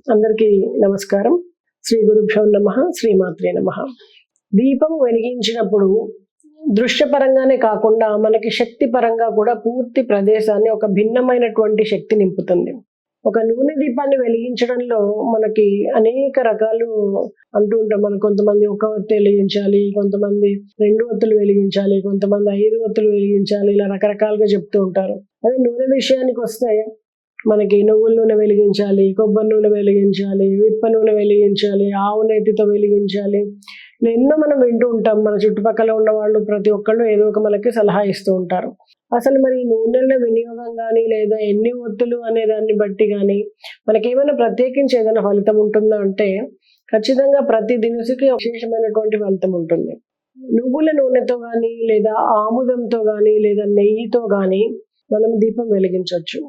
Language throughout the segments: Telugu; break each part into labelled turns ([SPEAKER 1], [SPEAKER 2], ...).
[SPEAKER 1] అందరికీ నమస్కారం. శ్రీ గురుభ్యో నమః. శ్రీమాత్రే నమః. దీపం వెలిగించినప్పుడు దృశ్యపరంగానే కాకుండా మనకి శక్తి పరంగా కూడా పూర్తి ప్రదేశాన్ని ఒక భిన్నమైనటువంటి శక్తి నింపుతుంది. ఒక నూనె దీపాన్ని వెలిగించడంలో మనకి అనేక రకాలు అంటూ ఉంటాం. మనం కొంతమంది ఒక ఒత్తి వెలిగించాలి, కొంతమంది 2 ఒత్తులు వెలిగించాలి, కొంతమంది 5 ఒత్తులు వెలిగించాలి, ఇలా రకరకాలుగా చెప్తూ ఉంటారు. అదే నూనె విషయానికి వస్తే మనకి నువ్వుల నూనె వెలిగించాలి, కొబ్బరి నూనె వెలిగించాలి, విప్ప నూనె వెలిగించాలి, ఆవు నెయ్యితో వెలిగించాలి, ఇలా ఎన్నో మనం వింటూ ఉంటాం. మన చుట్టుపక్కల ఉన్న వాళ్ళు ప్రతి ఒక్కళ్ళు ఏదో ఒక మనకి సలహా ఇస్తూ ఉంటారు. అసలు మరి నూనెల వినియోగం కానీ లేదా ఎన్ని ఒత్తులు అనే దాన్ని బట్టి కానీ మనకేమైనా ప్రత్యేకించి ఏదైనా ఫలితం ఉంటుందా అంటే ఖచ్చితంగా ప్రతి దినుసుకి విశేషమైనటువంటి ఫలితం ఉంటుంది. నువ్వుల నూనెతో కానీ లేదా ఆముదంతో కానీ లేదా నెయ్యితో కానీ మనం దీపం వెలిగించవచ్చు.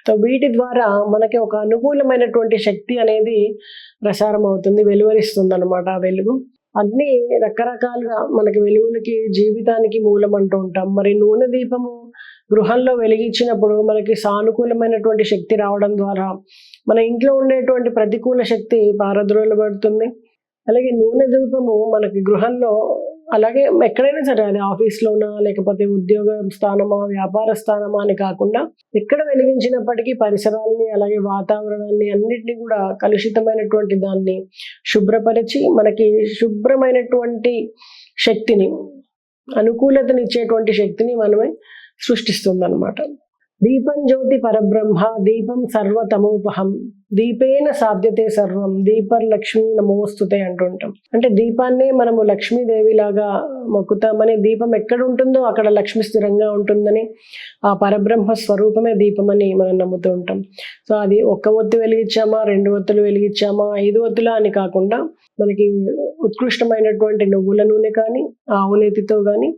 [SPEAKER 1] సో వీటి ద్వారా మనకి ఒక అనుకూలమైనటువంటి శక్తి అనేది ప్రసారం అవుతుంది, వెలువరిస్తుంది అనమాట. ఆ వెలుగు అన్ని రకరకాలుగా మనకి వెలుగులకి జీవితానికి మూలం అంటూ ఉంటాం. మరి నూనె దీపము గృహంలో వెలిగించినప్పుడు మనకి సానుకూలమైనటువంటి శక్తి రావడం ద్వారా మన ఇంట్లో ఉండేటువంటి ప్రతికూల శక్తి పారద్రోలబడుతుంది. అలాగే నూనె దీపము మనకి గృహంలో అలాగే ఎక్కడైనా సరే, అది ఆఫీస్లోనా లేకపోతే ఉద్యోగ స్థానమా వ్యాపార స్థానమా అని కాకుండా ఎక్కడ వెలిగించినప్పటికీ పరిసరాలని అలాగే వాతావరణాన్ని అన్నిటినీ కూడా కలుషితమైనటువంటి దాన్ని శుభ్రపరిచి మనకి శుభ్రమైనటువంటి శక్తిని, అనుకూలతనిచ్చేటువంటి శక్తిని మనమే సృష్టిస్తుంది అనమాట. దీపం జ్యోతి పరబ్రహ్మ దీపం సర్వతమోపహం దీపేన సాధ్యతే సర్వం దీపర్లక్ష్మీ నమోస్తుతే అంటుంటాం. అంటే దీపాన్ని మనము లక్ష్మీదేవిలాగా మొక్కుతామని, దీపం ఎక్కడ ఉంటుందో అక్కడ లక్ష్మి స్థిరంగా ఉంటుందని, ఆ పరబ్రహ్మ స్వరూపమే దీపమని మనం నమ్ముతూ ఉంటాం. సో అది ఒక్క ఒత్తి వెలిగించామా, 2 ఒత్తులు వెలిగించామా, 5 ఒత్తులా అని కాకుండా మనకి ఉత్కృష్టమైనటువంటి నువ్వుల నూనె కానీ, ఆవు నెయ్యితో కానీ,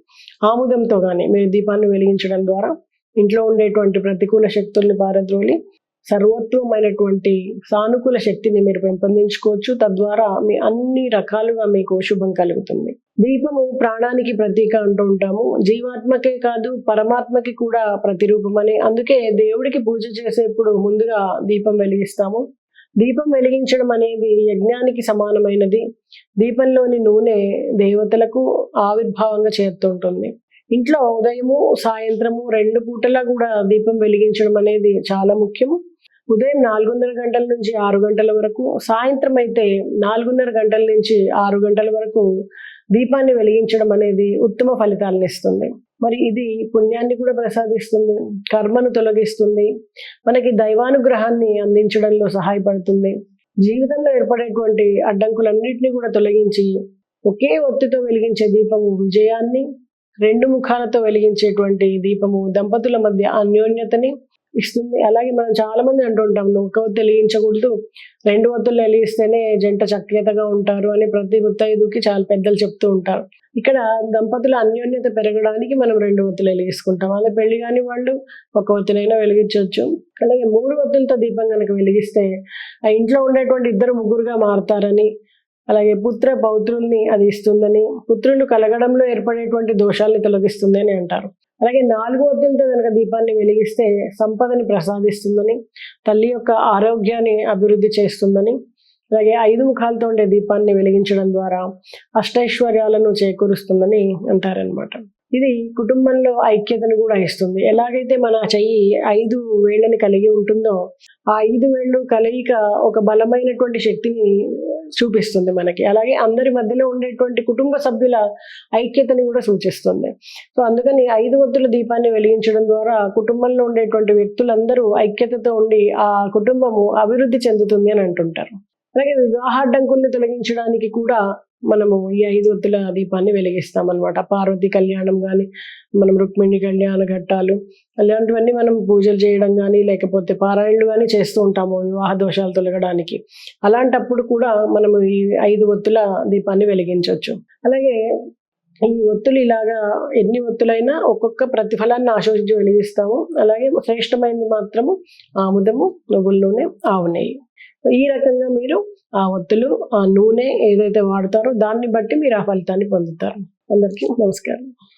[SPEAKER 1] ఆముదంతో కానీ మీరు దీపాన్ని వెలిగించడం ద్వారా ఇంట్లో ఉండేటువంటి ప్రతికూల శక్తుల్ని పారద్రోలి సర్వోత్తమైనటువంటి సానుకూల శక్తిని మీరు పెంపొందించుకోవచ్చు. తద్వారా మీ అన్ని రకాలుగా మీకు శుభం కలుగుతుంది. దీపము ప్రాణానికి ప్రతీక అంటూ ఉంటాము. జీవాత్మకే కాదు పరమాత్మకి కూడా ప్రతిరూపమని, అందుకే దేవుడికి పూజ చేసేప్పుడు ముందుగా దీపం వెలిగిస్తాము. దీపం వెలిగించడం అనేది యజ్ఞానికి సమానమైనది. దీపంలోని నూనె దేవతలకు ఆవిర్భావంగా చేరుతుంటుంది. ఇంట్లో ఉదయము సాయంత్రము 2 పూటలా కూడా దీపం వెలిగించడం అనేది చాలా ముఖ్యము. ఉదయం 4:30 గంటల నుంచి 6 గంటల వరకు, సాయంత్రం అయితే 4:30 గంటల నుంచి 6 గంటల వరకు దీపాన్ని వెలిగించడం అనేది ఉత్తమ ఫలితాలను ఇస్తుంది. మరి ఇది పుణ్యాన్ని కూడా ప్రసాదిస్తుంది, కర్మను తొలగిస్తుంది, మనకి దైవానుగ్రహాన్ని అందించడంలో సహాయపడుతుంది. జీవితంలో ఏర్పడేటువంటి అడ్డంకులన్నింటినీ కూడా తొలగించి ఒకే ఒత్తితో వెలిగించే దీపము విజయాన్ని, 2 ముఖాలతో వెలిగించేటువంటి దీపము దంపతుల మధ్య అన్యోన్యతని ఇస్తుంది. అలాగే మనం చాలా మంది అంటుంటాం, ఒక ఒత్తి వెలిగించకూడదు, 2 ఒత్తులు వెలిగిస్తేనే జంట చక్యతగా ఉంటారు అని ప్రతి ముత్తైదుకి చాలా పెద్దలు చెప్తూ ఉంటారు. ఇక్కడ దంపతుల అన్యోన్యత పెరగడానికి మనం 2 ఒత్తులు వెలిగించుకుంటాం. అదే పెళ్లి కాని వాళ్ళు ఒక ఒత్తినైనా వెలిగించవచ్చు. అలాగే 3 ఒత్తులతో దీపం కనుక వెలిగిస్తే ఆ ఇంట్లో ఉండేటువంటి 2 ముగ్గురుగా మారుతారని, అలాగే పుత్ర పౌత్రుల్ని అది ఇస్తుందని, పుత్రులు కలగడంలో ఏర్పడేటువంటి దోషాల్ని తొలగిస్తుంది అని అంటారు. అలాగే 4 ఒత్తులతో కనుక దీపాన్ని వెలిగిస్తే సంపదని ప్రసాదిస్తుందని, తల్లి యొక్క ఆరోగ్యాన్ని అభివృద్ధి చేస్తుందని, అలాగే 5 ముఖాలతో ఉండే దీపాన్ని వెలిగించడం ద్వారా అష్టైశ్వర్యాలను చేకూరుస్తుందని అంటారనమాట. ఇది కుటుంబంలో ఐక్యతను కూడా ఇస్తుంది. ఎలాగైతే మన చెయ్యి 5 వేళ్ళని కలిగి ఉంటుందో ఆ 5 వేళ్ళు కలయిక ఒక బలమైనటువంటి శక్తిని చూపిస్తుంది మనకి. అలాగే అందరి మధ్యలో ఉండేటువంటి కుటుంబ సభ్యుల ఐక్యతని కూడా సూచిస్తుంది. సో అందుకని 5 ఒత్తుల దీపాన్ని వెలిగించడం ద్వారా కుటుంబంలో ఉండేటువంటి వ్యక్తులందరూ ఐక్యతతో ఉండి ఆ కుటుంబము అభివృద్ధి చెందుతుంది అని అంటుంటారు. అలాగే వివాహాడ్డంకుల్ని తొలగించడానికి కూడా మనము ఈ 5 ఒత్తుల దీపాన్ని వెలిగిస్తాం అనమాట. పార్వతి కళ్యాణం కానీ, మనం రుక్మిణి కళ్యాణ ఘట్టాలు అలాంటివన్నీ మనం పూజలు చేయడం కానీ లేకపోతే పారాయణలు కానీ చేస్తూ ఉంటాము వివాహ దోషాలు తొలగడానికి. అలాంటప్పుడు కూడా మనము ఈ 5 ఒత్తుల దీపాన్ని వెలిగించవచ్చు. అలాగే ఈ ఒత్తులు ఇలాగా ఎన్ని ఒత్తులైనా ఒక్కొక్క ప్రతిఫలాన్ని ఆశించి వెలిగిస్తాము. అలాగే శ్రేష్టమైనది మాత్రము ఆముదము, నువ్వుల నూనె, ఆవు నెయ్యి. ఈ రకంగా మీరు ఆ ఒత్తులు, ఆ నూనె ఏదైతే వాడతారో దాన్ని బట్టి మీరు ఆ ఫలితాన్ని పొందుతారు. అందరికీ నమస్కారం.